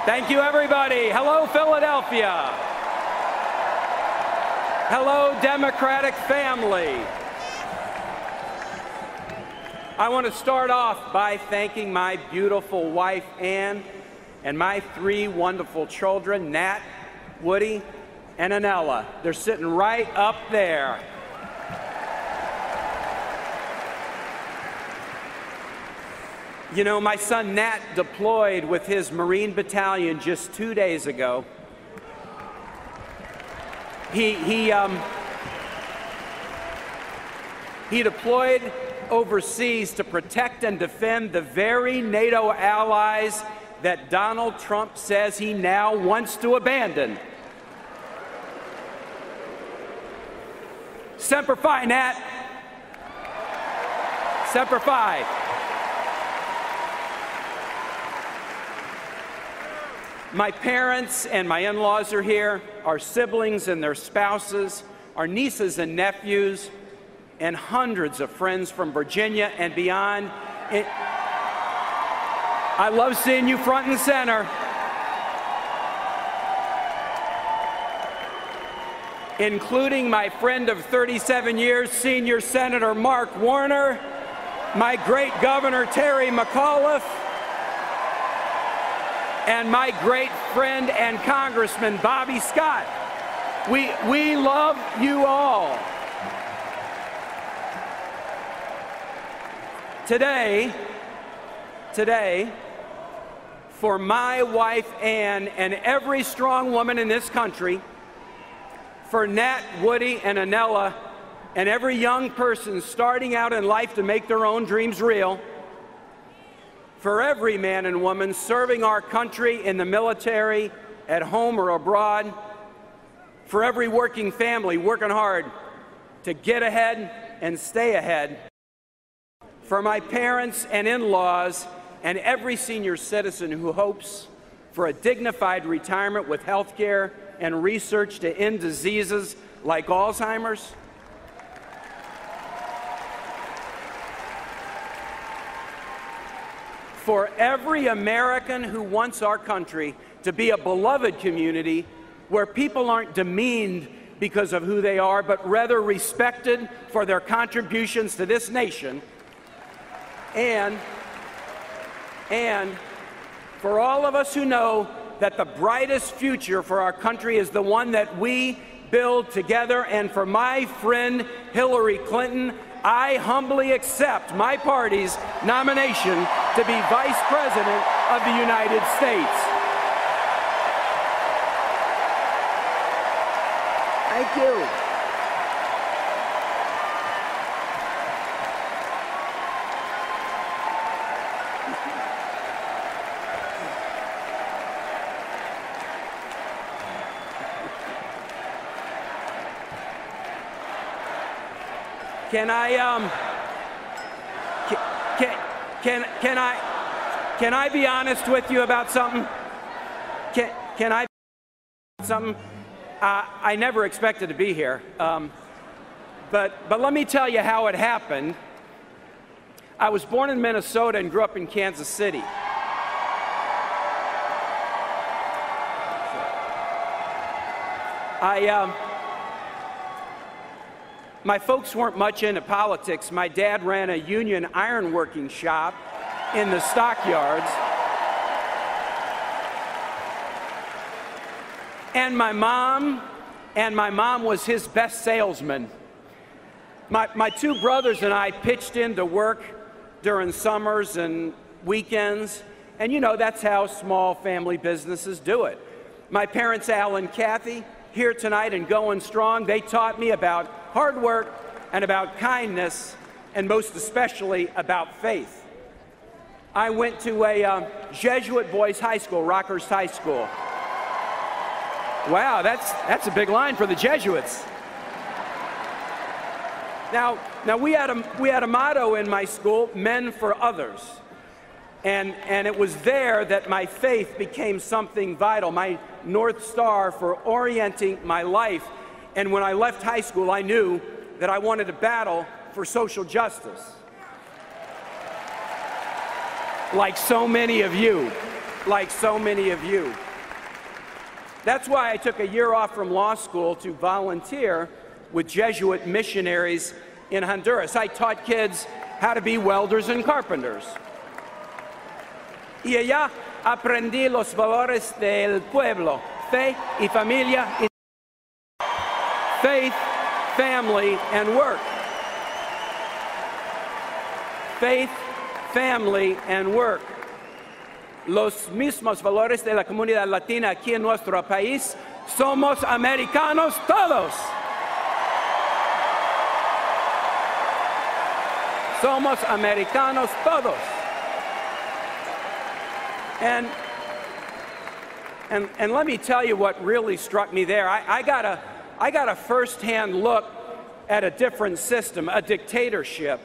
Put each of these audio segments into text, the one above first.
Thank you, everybody. Hello, Philadelphia. Hello, Democratic family. I want to start off by thanking my beautiful wife, Ann, and my 3 wonderful children, Nat, Woody, and Anella. They're sitting right up there. You know, my son Nat deployed with his Marine Battalion just 2 days ago. He deployed overseas to protect and defend the very NATO allies that Donald Trump says he now wants to abandon. Semper Fi, Nat. Semper Fi. My parents and my in-laws are here, our siblings and their spouses, our nieces and nephews, and hundreds of friends from Virginia and beyond. I love seeing you front and center. Including my friend of 37 years, Senior Senator Mark Warner, my great Governor Terry McAuliffe, and my great friend and Congressman Bobby Scott. We love you all. Today, for my wife Ann and every strong woman in this country, for Nat, Woody, and Anella, and every young person starting out in life to make their own dreams real, for every man and woman serving our country in the military, at home or abroad, for every working family working hard to get ahead and stay ahead, for my parents and in-laws and every senior citizen who hopes for a dignified retirement with health care and research to end diseases like Alzheimer's, for every American who wants our country to be a beloved community where people aren't demeaned because of who they are, but rather respected for their contributions to this nation, and for all of us who know that the brightest future for our country is the one that we build together, and for my friend Hillary Clinton, I humbly accept my party's nomination to be Vice President of the United States. Thank you. Can I be honest with you about something? Can I something? I never expected to be here, but let me tell you how it happened. I was born in Minnesota and grew up in Kansas City. My folks weren't much into politics. My dad ran a union ironworking shop in the stockyards. And my mom was his best salesman. My 2 brothers and I pitched into work during summers and weekends. And you know, that's how small family businesses do it. My parents, Al and Kathy, here tonight and going strong, they taught me about hard work and about kindness, and most especially about faith. I went to a Jesuit boys' high school, Rockhurst High School. Wow, that's a big line for the Jesuits. Now we had a motto in my school, men for others. And it was there that my faith became something vital, my North Star for orienting my life. And when I left high school, I knew that I wanted to battle for social justice. Like so many of you. like so many of you. That's why I took a year off from law school to volunteer with Jesuit missionaries in Honduras. I taught kids how to be welders and carpenters. Y allá aprendí los valores del pueblo, fe y familia, faith, family, and work. Faith, family, and work. Los mismos valores de la comunidad latina aquí en nuestro país. Somos americanos todos. Somos americanos todos. And let me tell you what really struck me there. I got a first-hand look at a different system, a dictatorship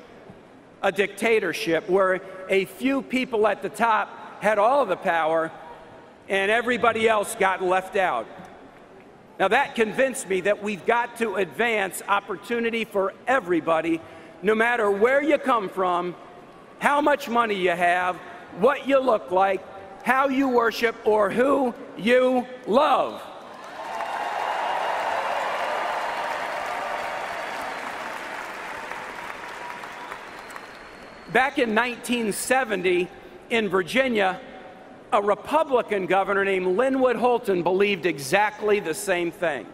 where a few people at the top had all of the power and everybody else got left out. Now that convinced me that we've got to advance opportunity for everybody, no matter where you come from, how much money you have, what you look like, how you worship, or who you love. Back in 1970 in Virginia, a Republican governor named Linwood Holton believed exactly the same thing.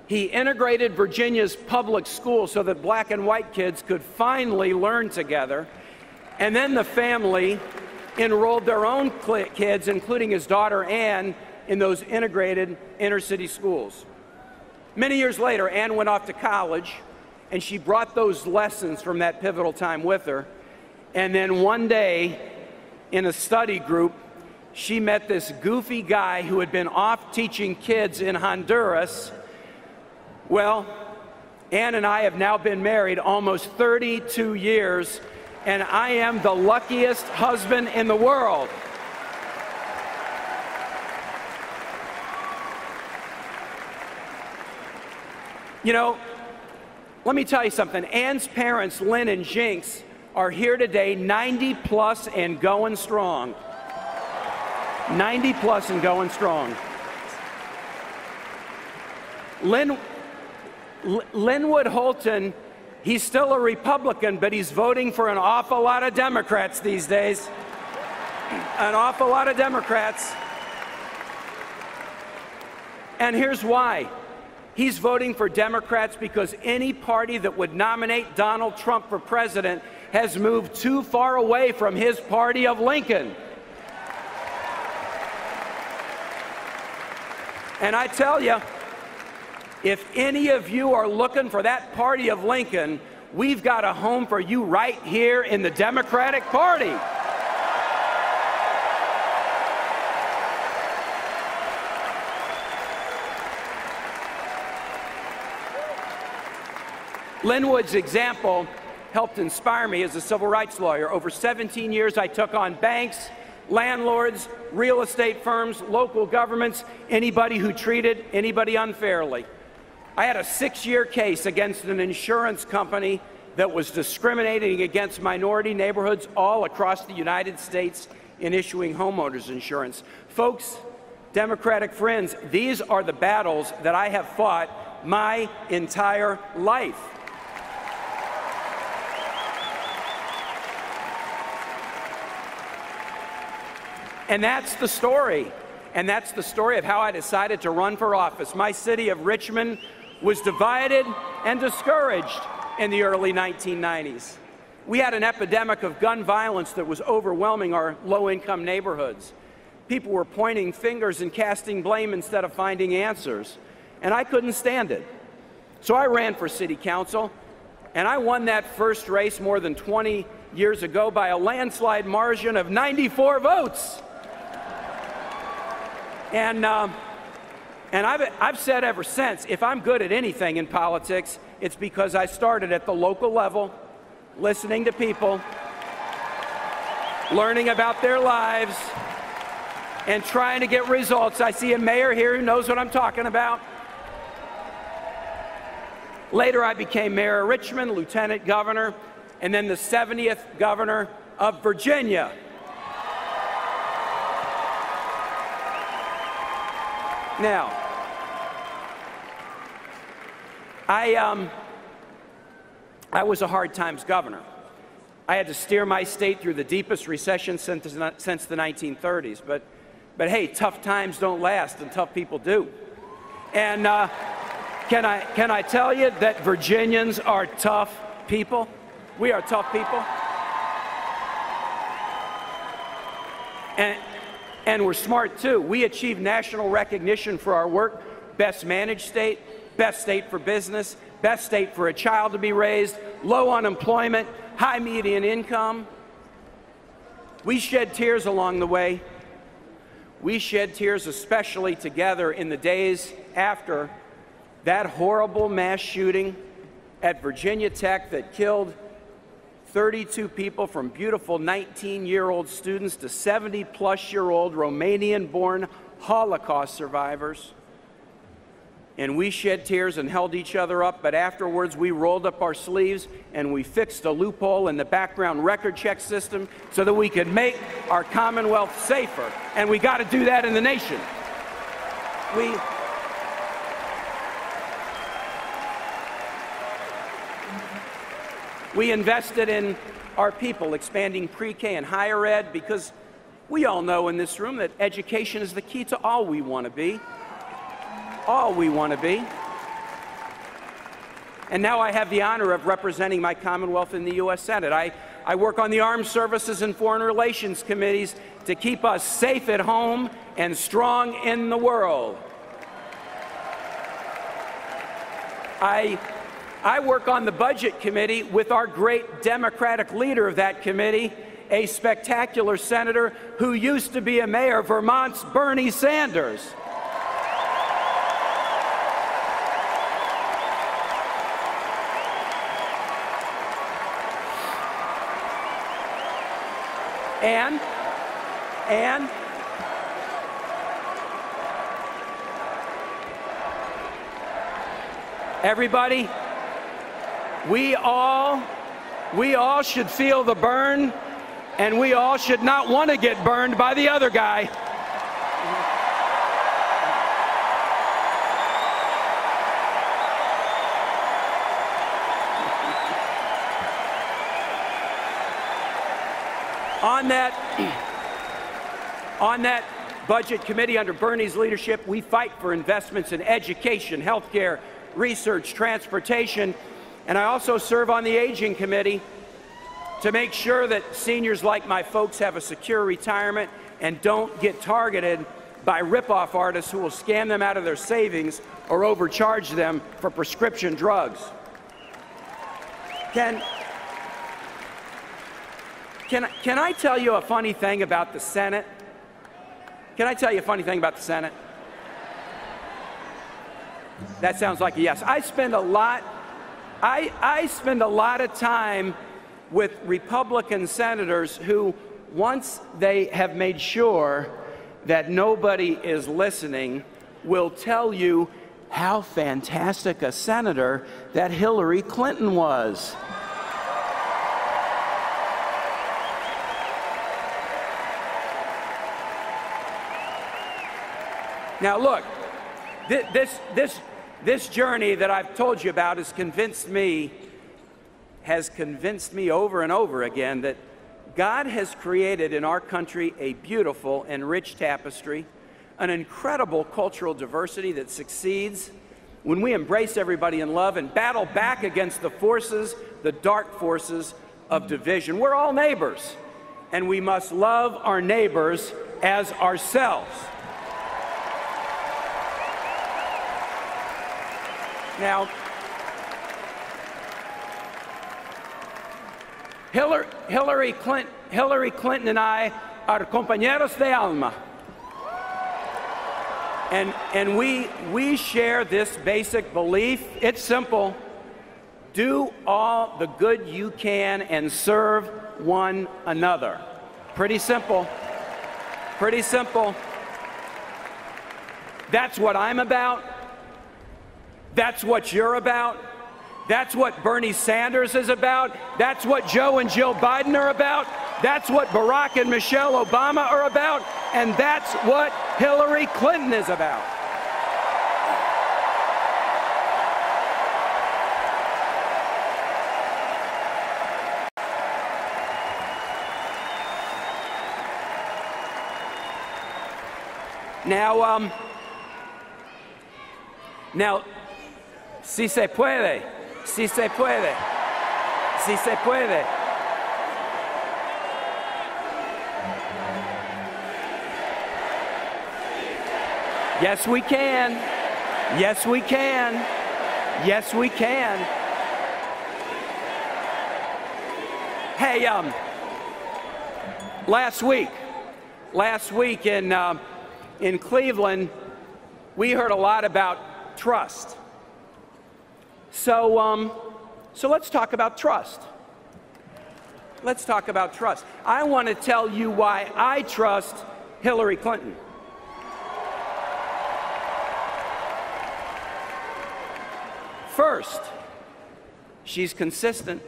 He integrated Virginia's public schools so that black and white kids could finally learn together, and then the family enrolled their own kids, including his daughter Anne, in those integrated inner-city schools. Many years later, Anne went off to college, and she brought those lessons from that pivotal time with her. And then one day, in a study group, she met this goofy guy who had been off teaching kids in Honduras. Well, Anne and I have now been married almost 32 years, and I am the luckiest husband in the world. You know, let me tell you something. Anne's parents, Lynn and Jinx, are here today, 90 plus and going strong. 90 plus and going strong. Linwood Holton, he's still a Republican, but he's voting for an awful lot of Democrats these days. An awful lot of Democrats. And here's why. He's voting for Democrats because any party that would nominate Donald Trump for president has moved too far away from his party of Lincoln. And I tell you, if any of you are looking for that party of Lincoln, we've got a home for you right here in the Democratic Party. Linwood's example helped inspire me as a civil rights lawyer. Over 17 years, I took on banks, landlords, real estate firms, local governments, anybody who treated anybody unfairly. I had a 6-year case against an insurance company that was discriminating against minority neighborhoods all across the United States in issuing homeowners insurance. Folks, Democratic friends, these are the battles that I have fought my entire life. And that's the story. And that's the story of how I decided to run for office. My city of Richmond was divided and discouraged in the early 1990s. We had an epidemic of gun violence that was overwhelming our low-income neighborhoods. People were pointing fingers and casting blame instead of finding answers. And I couldn't stand it. So I ran for city council, and I won that first race more than 20 years ago by a landslide margin of 94 votes. And I've said ever since, if I'm good at anything in politics, it's because I started at the local level, listening to people, learning about their lives, and trying to get results. I see a mayor here who knows what I'm talking about. Later, I became mayor of Richmond, lieutenant governor, and then the 70th governor of Virginia. Now, I was a hard times governor. I had to steer my state through the deepest recession since the 1930s. But hey, tough times don't last, and tough people do. And can I tell you that Virginians are tough people? We are tough people. And we're smart too. We achieve national recognition for our work. Best managed state, best state for business, best state for a child to be raised, low unemployment, high median income. We shed tears along the way. We shed tears especially together in the days after that horrible mass shooting at Virginia Tech that killed 32 people, from beautiful 19-year-old students to 70-plus-year-old Romanian-born Holocaust survivors. And we shed tears and held each other up, but afterwards we rolled up our sleeves and we fixed a loophole in the background record check system so that we could make our Commonwealth safer. And we got to do that in the nation. We invested in our people, expanding pre-K and higher ed, because we all know in this room that education is the key to all we want to be. All we want to be. And now I have the honor of representing my Commonwealth in the U.S. Senate. I work on the Armed Services and Foreign Relations Committees to keep us safe at home and strong in the world. I work on the Budget Committee with our great Democratic leader of that committee, a spectacular senator who used to be a mayor, Vermont's Bernie Sanders. And everybody, we all should feel the burn, and we all should not want to get burned by the other guy. On that Budget Committee under Bernie's leadership, we fight for investments in education, healthcare, research, transportation, and I also serve on the Aging Committee to make sure that seniors like my folks have a secure retirement and don't get targeted by rip-off artists who will scam them out of their savings or overcharge them for prescription drugs. Can I tell you a funny thing about the Senate? Can I tell you a funny thing about the Senate? That sounds like a yes. I spend a lot of time with Republican senators who, once they have made sure that nobody is listening, will tell you how fantastic a senator that Hillary Clinton was. Now look, this journey that I've told you about has convinced me over and over again that God has created in our country a beautiful and rich tapestry, an incredible cultural diversity that succeeds when we embrace everybody in love and battle back against the forces, the dark forces of division. We're all neighbors, and we must love our neighbors as ourselves. Now, Hillary Clinton and I are compañeros de alma. And we share this basic belief. It's simple. Do all the good you can and serve one another. Pretty simple. Pretty simple. That's what I'm about. That's what you're about. That's what Bernie Sanders is about. That's what Joe and Jill Biden are about. That's what Barack and Michelle Obama are about. And that's what Hillary Clinton is about. Now, si se puede, si se puede, si se puede. Yes, we can. Yes, we can. Yes, we can. Hey, last week in Cleveland, we heard a lot about trust. So let's talk about trust. Let's talk about trust. I want to tell you why I trust Hillary Clinton. First, she's consistent.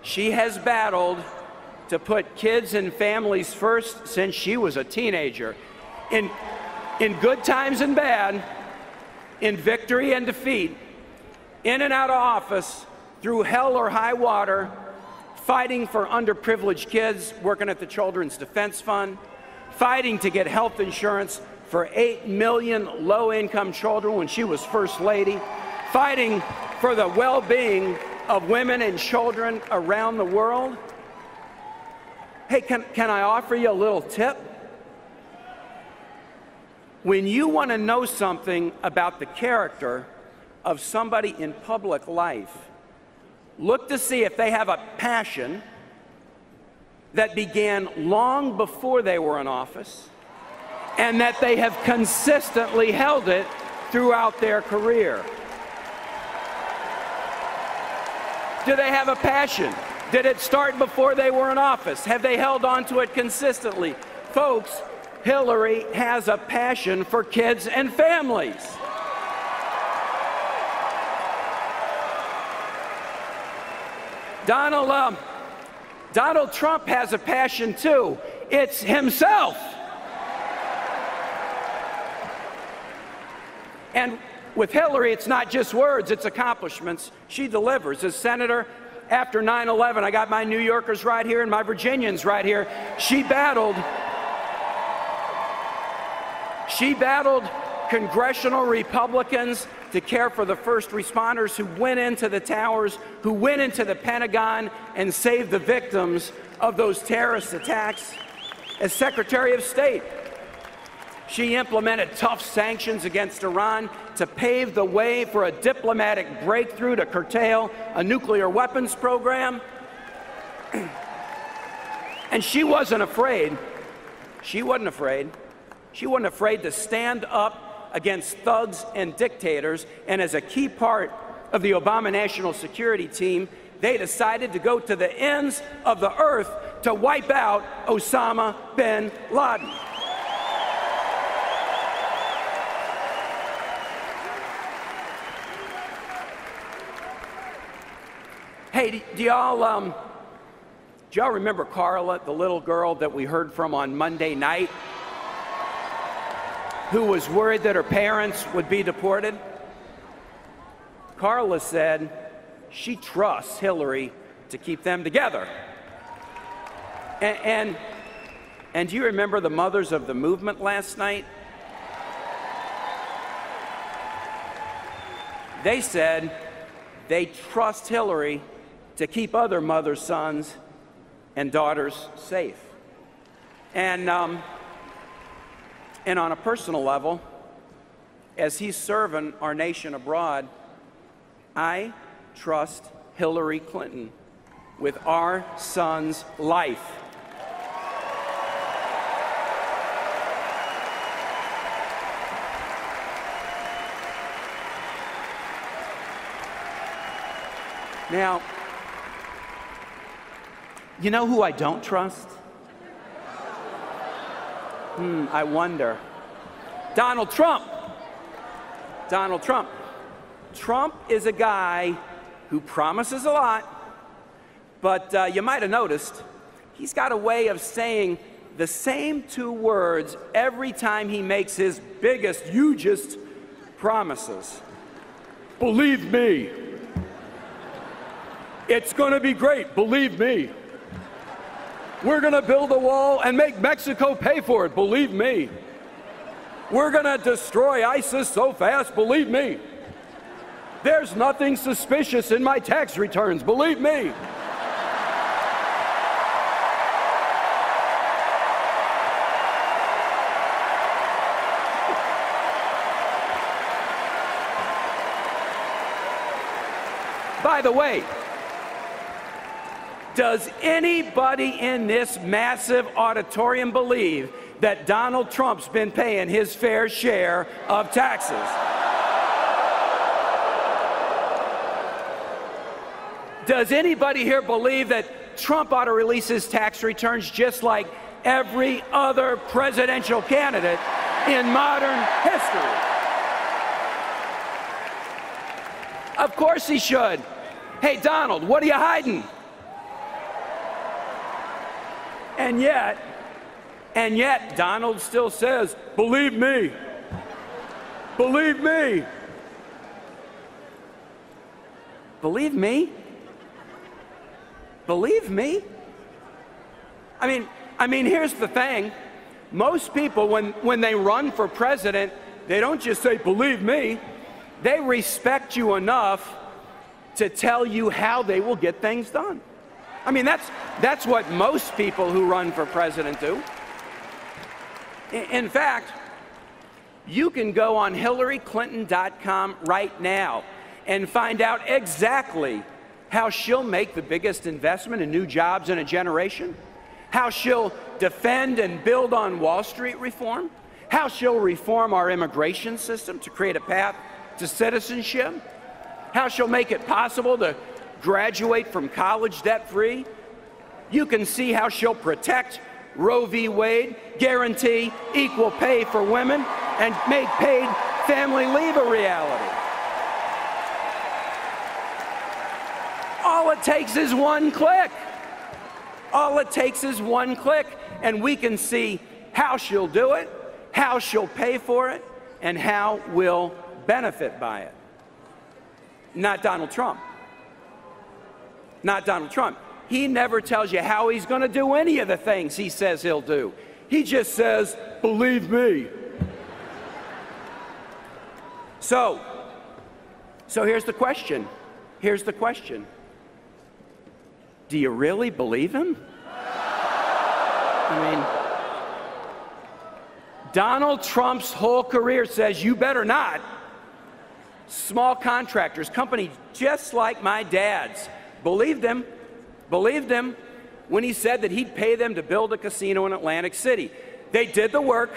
She has battled to put kids and families first since she was a teenager. In good times and bad, in victory and defeat, in and out of office, through hell or high water, fighting for underprivileged kids, working at the Children's Defense Fund, fighting to get health insurance for 8 million low-income children when she was First Lady, fighting for the well-being of women and children around the world. Hey, can I offer you a little tip? When you want to know something about the character of somebody in public life, look to see if they have a passion that began long before they were in office and that they have consistently held it throughout their career. Do they have a passion? Did it start before they were in office? Have they held on to it consistently? Folks, Hillary has a passion for kids and families. Donald Trump has a passion too. It's himself. And with Hillary, it's not just words, it's accomplishments. She delivers. As senator, after 9/11, I got my New Yorkers right here and my Virginians right here. She battled congressional Republicans to care for the first responders who went into the towers, who went into the Pentagon and saved the victims of those terrorist attacks. As Secretary of State, she implemented tough sanctions against Iran to pave the way for a diplomatic breakthrough to curtail a nuclear weapons program. And she wasn't afraid. She wasn't afraid. She wasn't afraid to stand up against thugs and dictators. And as a key part of the Obama National Security Team, they decided to go to the ends of the earth to wipe out Osama bin Laden. Hey, do y'all remember Carla, the little girl that we heard from on Monday night, who was worried that her parents would be deported? Carla said she trusts Hillary to keep them together. And do you remember the mothers of the movement last night? They said they trust Hillary to keep other mothers, sons, and daughters safe. And on a personal level, as he's serving our nation abroad, I trust Hillary Clinton with our son's life. Now, you know who I don't trust? I wonder. Donald Trump. Donald Trump. Trump is a guy who promises a lot, but you might have noticed he's got a way of saying the same two words every time he makes his biggest, hugest promises. Believe me. It's going to be great, believe me. We're going to build a wall and make Mexico pay for it, believe me. We're going to destroy ISIS so fast, believe me. There's nothing suspicious in my tax returns, believe me. By the way, does anybody in this massive auditorium believe that Donald Trump's been paying his fair share of taxes? Does anybody here believe that Trump ought to release his tax returns just like every other presidential candidate in modern history? Of course he should. Hey, Donald, what are you hiding? And yet, Donald still says, believe me. Believe me. Believe me? Believe me? I mean, here's the thing. Most people, when they run for president, they don't just say, believe me. They respect you enough to tell you how they will get things done. I mean, that's what most people who run for president do. In fact, you can go on HillaryClinton.com right now and find out exactly how she'll make the biggest investment in new jobs in a generation, how she'll defend and build on Wall Street reform, how she'll reform our immigration system to create a path to citizenship, how she'll make it possible to graduate from college debt-free. You can see how she'll protect Roe v. Wade, guarantee equal pay for women, and make paid family leave a reality. All it takes is one click. All it takes is one click, and we can see how she'll do it, how she'll pay for it, and how we'll benefit by it. Not Donald Trump. Not Donald Trump. He never tells you how he's going to do any of the things he says he'll do. He just says, believe me. So here's the question. Here's the question. Do you really believe him? I mean, Donald Trump's whole career says you better not. Small contractors, companies just like my dad's, believed him when he said that he'd pay them to build a casino in Atlantic City. They did the work,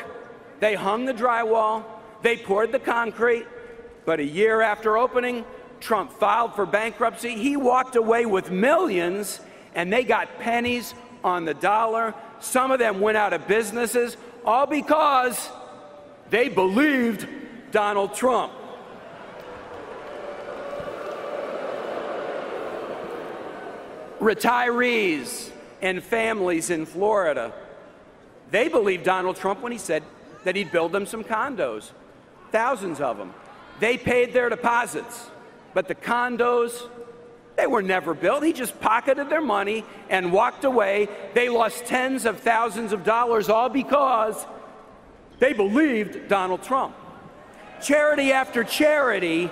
they hung the drywall, they poured the concrete, but a year after opening, Trump filed for bankruptcy. He walked away with millions, and they got pennies on the dollar. Some of them went out of businesses, all because they believed Donald Trump. Retirees and families in Florida, they believed Donald Trump when he said that he'd build them some condos, thousands of them. They paid their deposits, but the condos, they were never built. He just pocketed their money and walked away. They lost tens of thousands of dollars, all because they believed Donald Trump. Charity after charity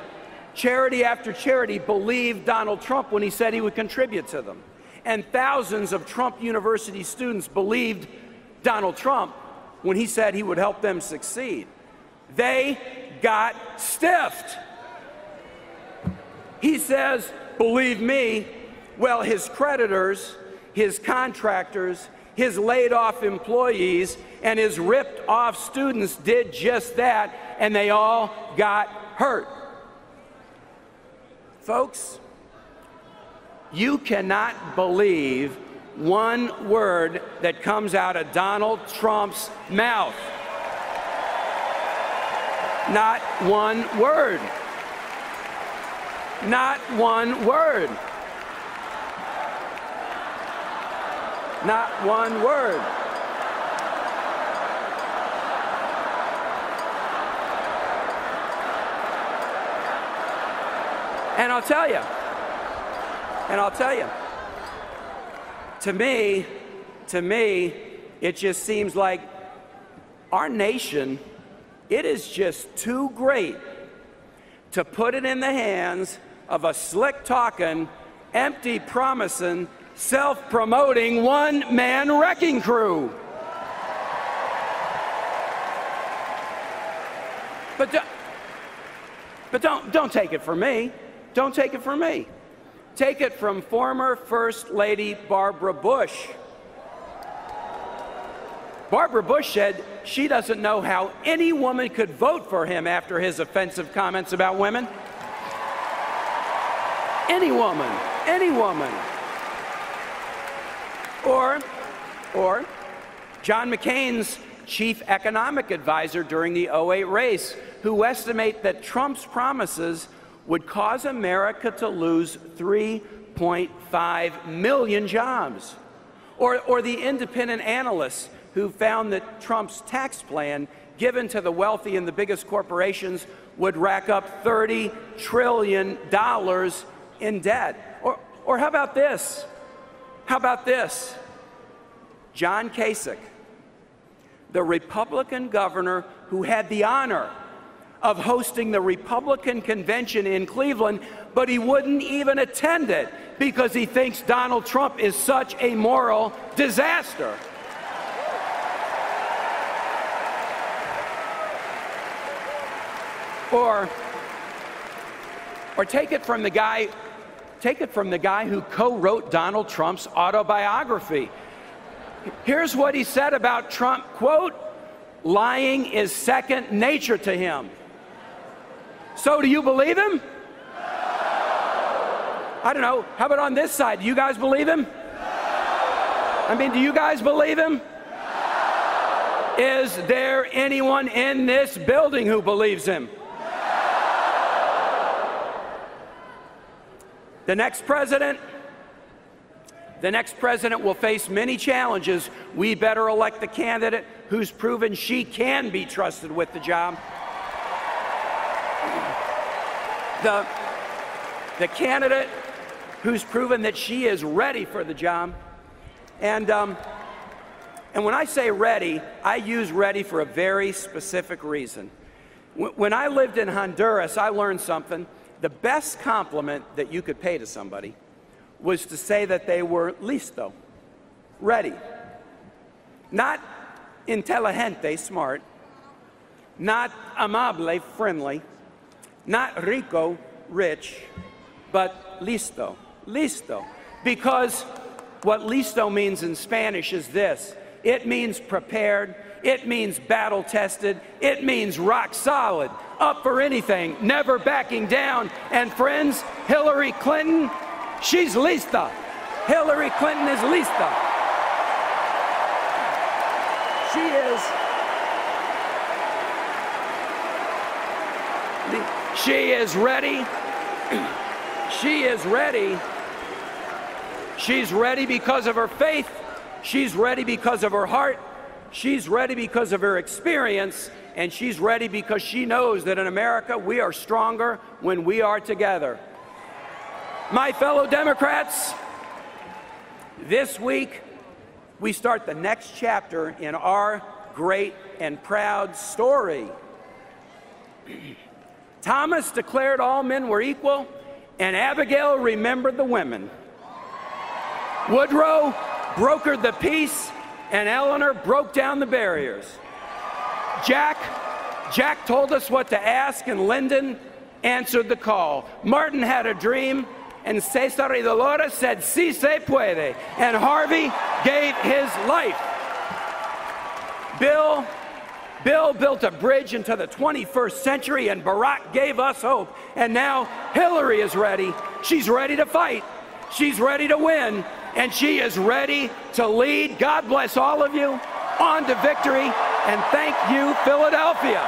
believed Donald Trump when he said he would contribute to them. And thousands of Trump University students believed Donald Trump when he said he would help them succeed. They got stiffed. He says, believe me. Well, his creditors, his contractors, his laid-off employees, and his ripped-off students did just that, and they all got hurt. Folks, you cannot believe one word that comes out of Donald Trump's mouth. Not one word. Not one word. Not one word. And I'll tell you, to me, it just seems like our nation it is just too great to put it in the hands of a slick-talking, empty-promising, self-promoting, one-man wrecking crew. But don't take it from me. Don't take it from me. Take it from former First Lady Barbara Bush. Barbara Bush said she doesn't know how any woman could vote for him after his offensive comments about women. Any woman, any woman. Or John McCain's chief economic advisor during the '08 race, who estimate that Trump's promises would cause America to lose 3.5 million jobs. Or the independent analysts who found that Trump's tax plan given to the wealthy and the biggest corporations would rack up $30 trillion in debt. Or how about this? How about this? John Kasich, the Republican governor who had the honor of hosting the Republican convention in Cleveland, but he wouldn't even attend it because he thinks Donald Trump is such a moral disaster. Or take it from the guy who co-wrote Donald Trump's autobiography. Here's what he said about Trump, quote, "Lying is second nature to him." So do you believe him? I don't know. How about on this side? Do you guys believe him? I mean, do you guys believe him? Is there anyone in this building who believes him? The next president will face many challenges. We better elect the candidate who's proven she can be trusted with the job. The candidate who's proven that she is ready for the job. And when I say ready, I use ready for a very specific reason. When I lived in Honduras, I learned something. The best compliment that you could pay to somebody was to say that they were listo, ready. Not inteligente, smart. Not amable, friendly. Not rico, rich. But listo, listo. Because what listo means in Spanish is this. It means prepared. It means battle-tested. It means rock solid. Up for anything, never backing down. And friends, Hillary Clinton, she's lista. Hillary Clinton is lista. She is ready. She is ready. She's ready because of her faith. She's ready because of her heart. She's ready because of her experience. And she's ready because she knows that in America, we are stronger when we are together. My fellow Democrats, this week, we start the next chapter in our great and proud story. Thomas declared all men were equal, and Abigail remembered the women. Woodrow brokered the peace, and Eleanor broke down the barriers. Jack told us what to ask, and Lyndon answered the call. Martin had a dream, and Cesar y Dolores said, "Si se puede," and Harvey gave his life. Bill built a bridge into the 21st century, and Barack gave us hope. And now Hillary is ready. She's ready to fight. She's ready to win. And she is ready to lead. God bless all of you. On to victory. And thank you, Philadelphia.